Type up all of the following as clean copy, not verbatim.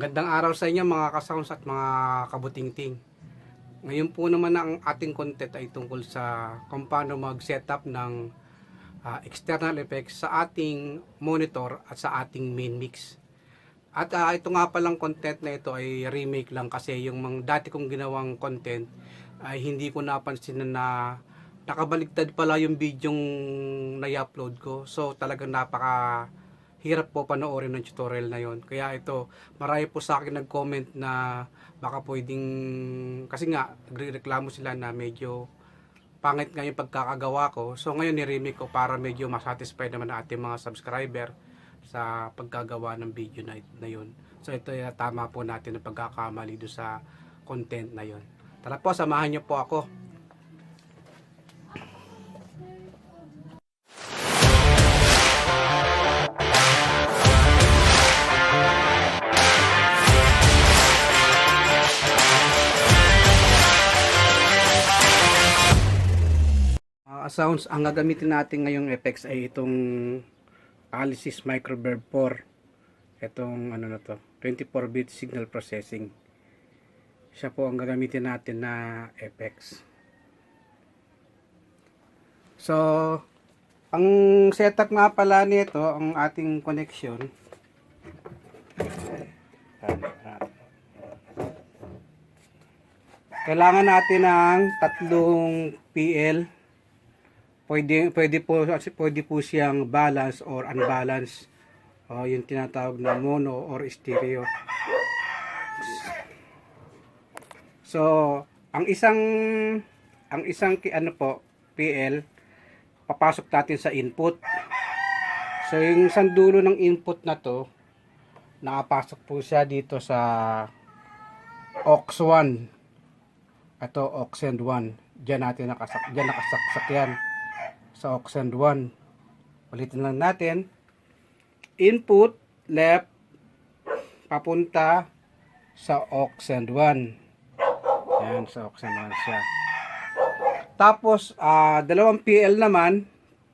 Magandang araw sa inyo mga kasounds at mga kabutingting. Ngayon po naman ang ating content ay tungkol sa kung paano mag-setup ng external effects sa ating monitor at sa ating main mix. At ito nga palang content na ito ay remake lang kasi yung mga dati kong ginawang content ay hindi ko napansin na nakabaligtad pala yung video na-upload ko. So talagang napaka hirap po panoorin ng tutorial na yon. Kaya ito, marami po sa akin nag-comment na baka pwedeng, kasi nga, nagreklamo sila na medyo pangit nga yung pagkakagawa ko. So ngayon ni-remake ko para medyo masatisfy naman ang ating mga subscriber sa pagkagawa ng video na yun. So ito tama po natin ang pagkakamali do sa content na yon. Tara po, samahan niyo po ako. Sounds, ang gagamitin natin ngayong effects ay itong Alisys Microverb 4. Itong ano na to, 24-bit signal processing. Siya po ang gagamitin natin na effects. So, ang setup nga pala nito, ang ating connection. Kailangan natin ng tatlong PL. Pwede po siyang balance or unbalance. Yung tinatawag na mono or stereo. So, ang isang ano po, PL, papasok natin sa input. So, yung isang dulo ng input na to, nakapasok po siya dito sa aux 1. Ito, aux and 1. Diyan nakasaksak yan. Sa aux and 1. Ulitin lang natin. Input, left, papunta sa aux and 1. Yan, sa aux and 1 siya. Tapos, dalawang PL naman,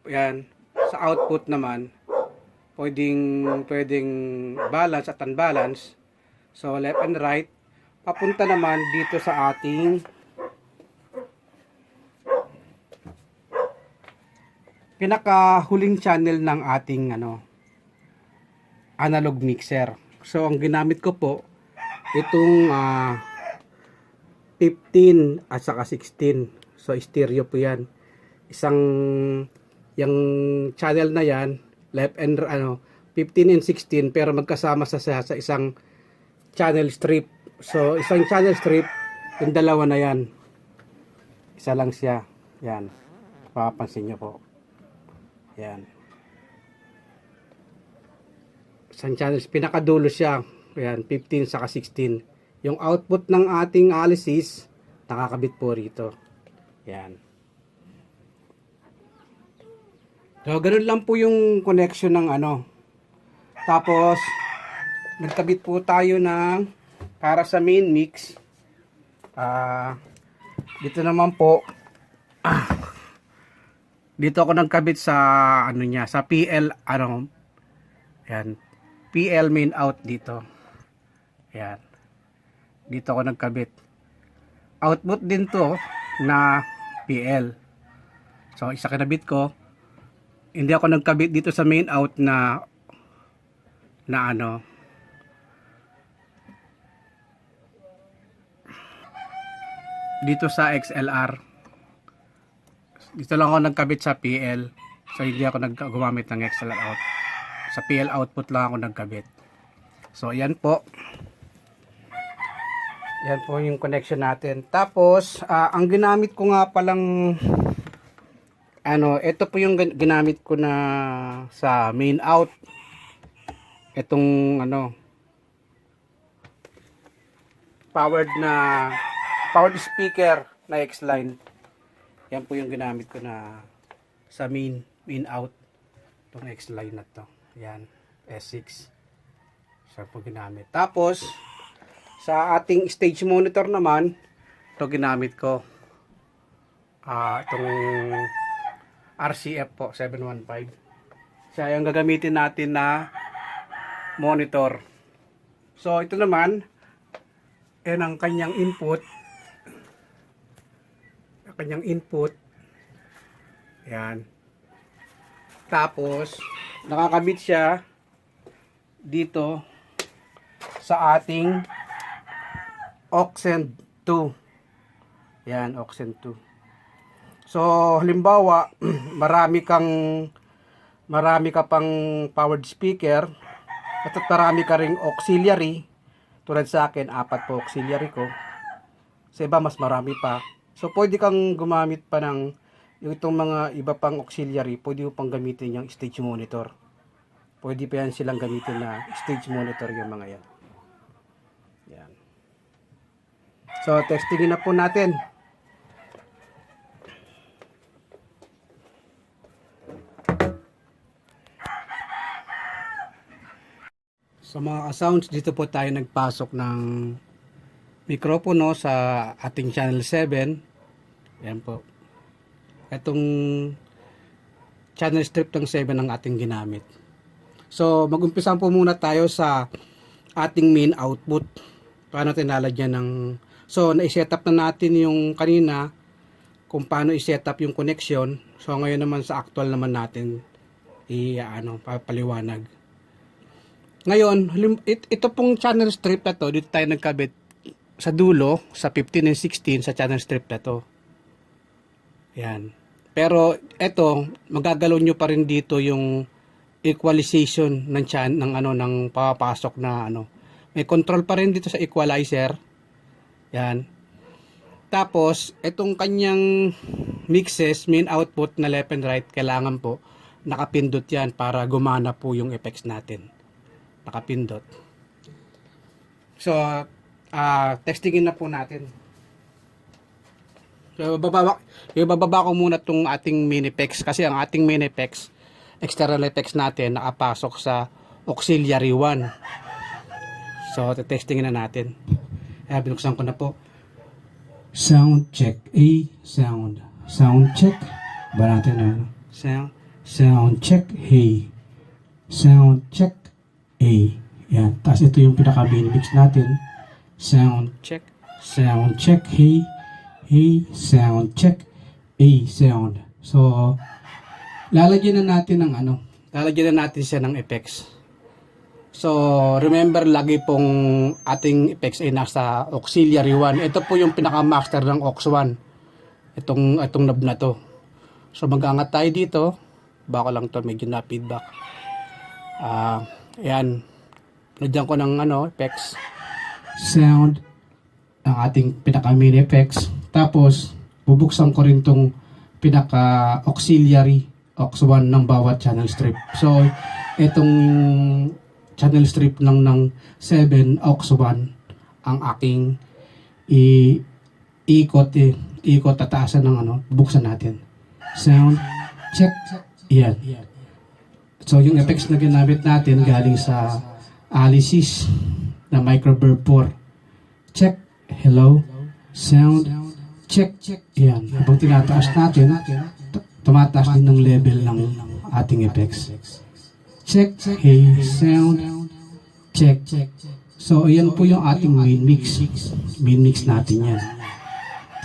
yan, sa output naman, pwedeng balance at unbalance. So, left and right, papunta naman dito sa ating pinakahuling channel ng ating analog mixer. So ang ginamit ko po itong 15 at saka 16. So stereo po 'yan. Yung channel na 'yan, left and 15 and 16 pero magkasama sa isang channel strip. So isang channel strip, yung dalawa na 'yan. Isa lang siya. Yan. Papansin niyo po. Yan. Isang channel, pinakadulo siya. Yan, 15 saka 16. Yung output ng ating Alisys, nakakabit po rito. Yan. So, ganun lang po yung connection ng Tapos, nagkabit po tayo ng, para sa main mix, dito naman po, dito ako nagkabit sa sa PL yan, PL main out dito. Yan. Dito ako nagkabit. Output din to na PL. So isa kinabit ko. Hindi ako nagkabit dito sa main out na dito sa XLR. Dito lang ako nagkabit sa PL. So hindi ako gumamit ng XLR out. Sa PL output lang ako nagkabit. So yan po. Yan po yung connection natin. Tapos ang ginamit ko nga palang ito po yung ginamit ko na sa main out. Itong powered speaker na X-Line. Yan po yung ginamit ko na sa main out. Itong X-Line na to. Yan. S6. Siya po ginamit. Tapos, sa ating stage monitor naman, ito ginamit ko. Itong RCF po, 715. Siya yung gagamitin natin na monitor. So ito naman, yan ang kanyang input. Ang kanyang input. Yan. Tapos, nakakabit siya dito sa ating Auxend 2. Yan, Auxend 2. So, halimbawa, marami ka pang powered speaker at marami ka ring auxiliary. Tulad sa akin, 4 po auxiliary ko. Sa iba, mas marami pa. So, pwede kang gumamit pa ng itong mga iba pang auxiliary, pwede mo pang gamitin yung stage monitor. Pwede pa yan silang gamitin na stage monitor yung mga yan. Yan. So, testingin na po natin. Sa mga sounds, dito po tayo nagpasok ng mikropono sa ating channel 7. Yan po. Itong channel strip ng 7 ang ating ginamit. So, mag-umpisa po muna tayo sa ating main output. Paano tinalagyan ng... So, na-set up na natin yung kanina kung paano i-set up yung connection. So, ngayon naman sa actual naman natin papaliwanag. Ngayon, ito pong channel strip na to, dito tayo nagkabit sa dulo, sa 15 and 16 sa channel strip na to. Yan. Pero ito, magagalaw nyo pa rin dito yung equalization ng papasok na ano. May control pa rin dito sa equalizer. Yan. Tapos, itong kanyang mixes, main output na left and right, kailangan po nakapindot yan para gumana po yung effects natin. Nakapindot. So, testingin na po natin. So, ibababa ko muna itong ating mini effects kasi ang ating mini effects, external effects natin, nakapasok sa auxiliary 1. So, testingin na natin. Binuksan ko na po. Sound check. A. Sound. Sound check. Ba natin Sound check. Hey. Sound check. A. Yan. Tapos ito yung pinaka-mini mix natin. Sound check. Sound check. Hey. Hey. Sound check. A. Sound. So, lalagyan na natin ng lalagyan na natin siya ng effects. So, remember, lagi pong ating effects ay nasa auxiliary 1. Ito po yung pinaka-master ng aux 1. Itong knob na to. So, mag-angat tayo dito. Baka lang to, medyo na feedback. Ayan. Nagyan ko ng effects. Sound. Ang ating pinaka-mini effects. Tapos, bubuksan ko rin tong pinaka-auxiliary aux 1 ng bawat channel strip. So, itong channel strip ng 7 aux 1 ang aking ikot tataasan ng buksan natin. Sound check. Yan. So yung effects na ginamit natin galing sa Alice's na microburb 4. Check. Hello. Sound check. Yan. Habang tinataas natin, tumataas din ng level ng ating effects. Check. Hey. Sound check. So ayan po yung ating main mix. Main mix natin yan.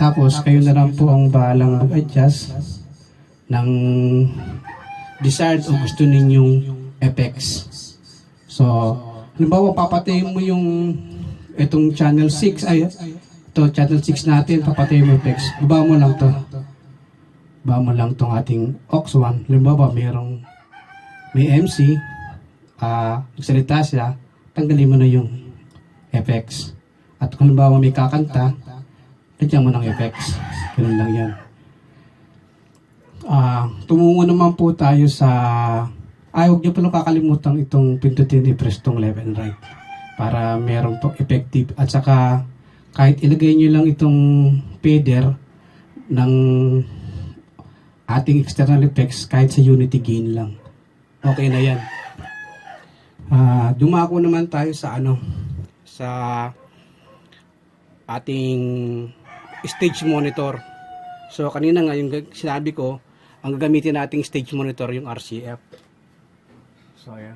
Tapos kayo na lang po ang bahalang mag-adjust ng desired o gusto ninyong effects. So, halimbawa papatayin mo yung itong channel 6 ito channel 6 natin, papatayin mo effects. Baba mo lang to. Baba mo lang tong ating aux 1. Halimbawa may MC, nagsalita siya, tanggalin mo na yung effects. At kung halimbawa may kakanta, lagyan mo ng effects. Ganun lang yan. Tumungo naman po tayo sa huwag niyo pala kakalimutan itong pindutin i-press tong left and right para meron po effective at saka kahit ilagay niyo lang itong fader ng ating external effects kahit sa unity gain lang, okay na yan. Dumako naman tayo sa sa ating stage monitor. So kanina nga yung sinabi ko, ang gagamitin nating stage monitor yung RCF. So ayan.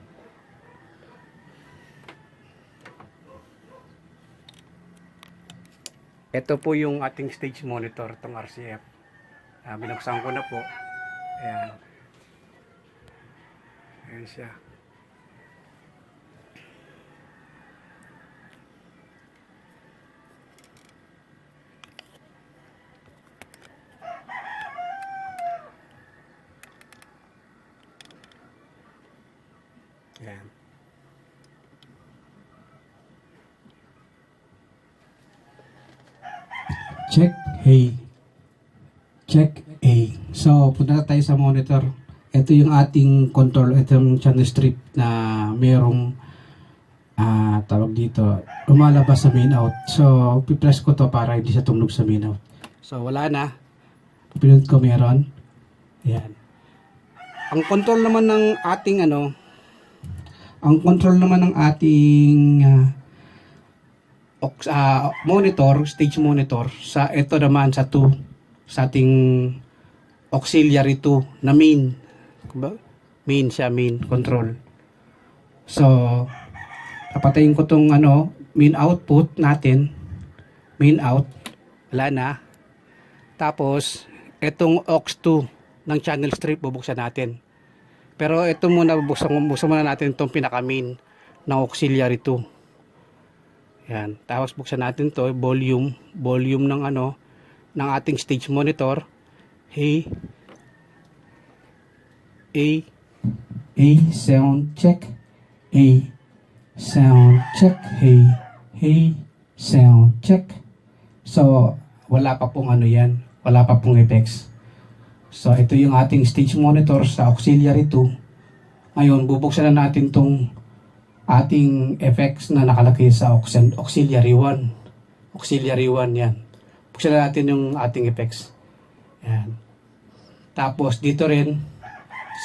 Ito po yung ating stage monitor, itong RCF. Binuksan ko na po. Ayan. Ayan siya. Ayan. Check A. Check A. So, punta tayo sa monitor. Ito yung ating control, ito yung channel strip na mayroong tawag dito, lumalabas sa main out. So, pipress ko to para hindi siya tumunog sa main out. So, wala na. Pinunod ko meron. Ayan. Ang control naman ng ating monitor, stage monitor, sa ito naman sa 2, sa ating auxiliary 2 na main. Main siya, main control. So, papatayin ko tong main output natin. Main out. Wala na. Tapos, itong aux 2 ng channel strip, bubuksan natin. Pero ito muna, buksan muna natin itong pinaka-main ng auxiliary 2. Yan. Tapos buksan natin to volume ng ng ating stage monitor. Hey. A sound check. A sound check. Hey sound check. So wala pa pong yan. Wala pa pong effects. So ito yung ating stage monitor sa auxiliary 2. Ngayon bubuksan na natin tong ating effects na nakalagay sa auxiliary 1. Auxiliary 1 yan. Buksan na natin yung ating effects. Yan. Tapos dito rin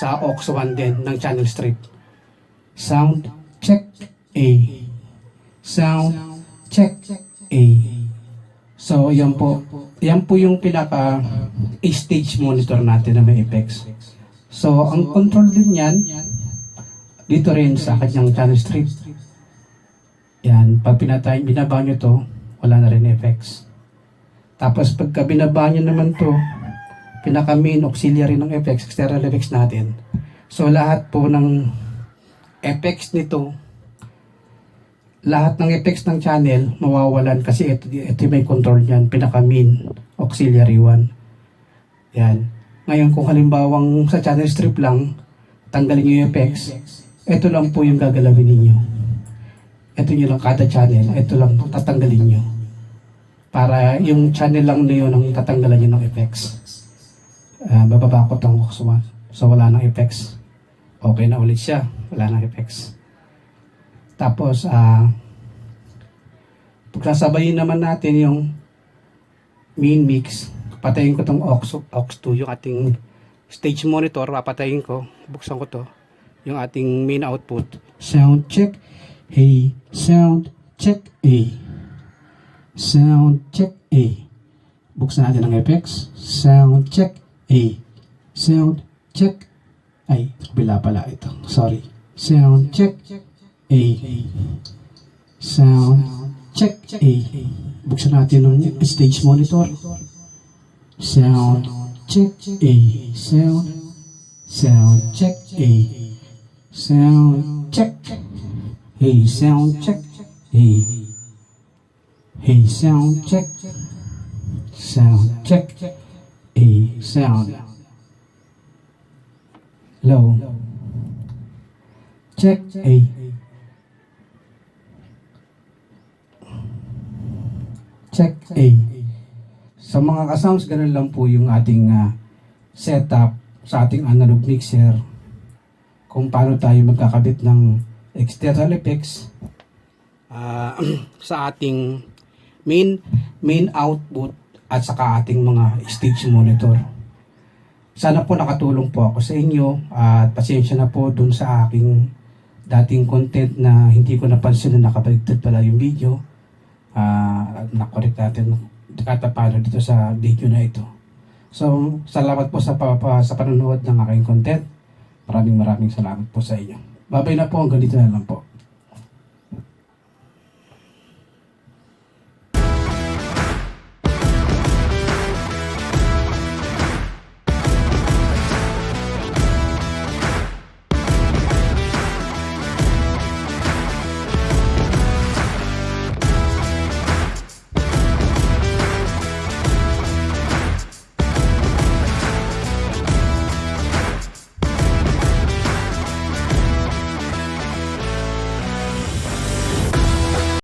sa aux 1 din ng channel strip. Sound check A. Sound check A. So yan po. Yan po yung pinaka stage monitor natin na may effects. So ang control din yan dito rin sa kanyang channel strip. Yan, pag binaba nyo to, wala na rin effects. Tapos pagka binaba nyo naman to, pinaka main auxiliary ng effects, external effects natin. So lahat po ng effects nito, lahat ng effects ng channel, mawawalan kasi ito may control yan, pinaka main auxiliary 1. Yan. Ngayon kung halimbawang sa channel strip lang, tanggalin nyo yung effects, ito lang po yung gagalawin ninyo. Ito nyo lang kada channel. Ito lang tatanggalin nyo. Para yung channel lang na yun ang tatanggalan nyo ng effects. Bababa ko itong aux 1. So wala nang effects. Okay na ulit siya. Wala nang effects. Tapos, pagsasabayin naman natin yung main mix. Patayin ko itong aux 2. Yung ating stage monitor. Papatayin ko. Buksan ko to. Yung ating main output. Sound check. Hey, sound check A. Sound check A. Buksan natin ang effects. Sound check A. Sound check. Ay, kabila pala ito. Sorry. Sound check A. Sound check A. Buksan natin ang stage monitor. Sound check A. Sound check A. Sound check. Hey, sound check. Hey. Hey, sound check. Sound check. Hey, sound. Low. Check A. Check A. Sa mga ka-sounds, ganun lang po yung ating setup sa ating analog mixer. Kung paano tayo magkakabit ng external effects sa ating main output at saka ating mga stage monitor. Sana po nakatulong po ako sa inyo at pasensya na po dun sa aking dating content na hindi ko napansin na nakabaligtad pala yung video. Nakorek natin katapano dito sa video na ito. So, salamat po sa panonood ng aking content. Maraming salamat po sa inyo. Babay na po, hanggang dito na lang po.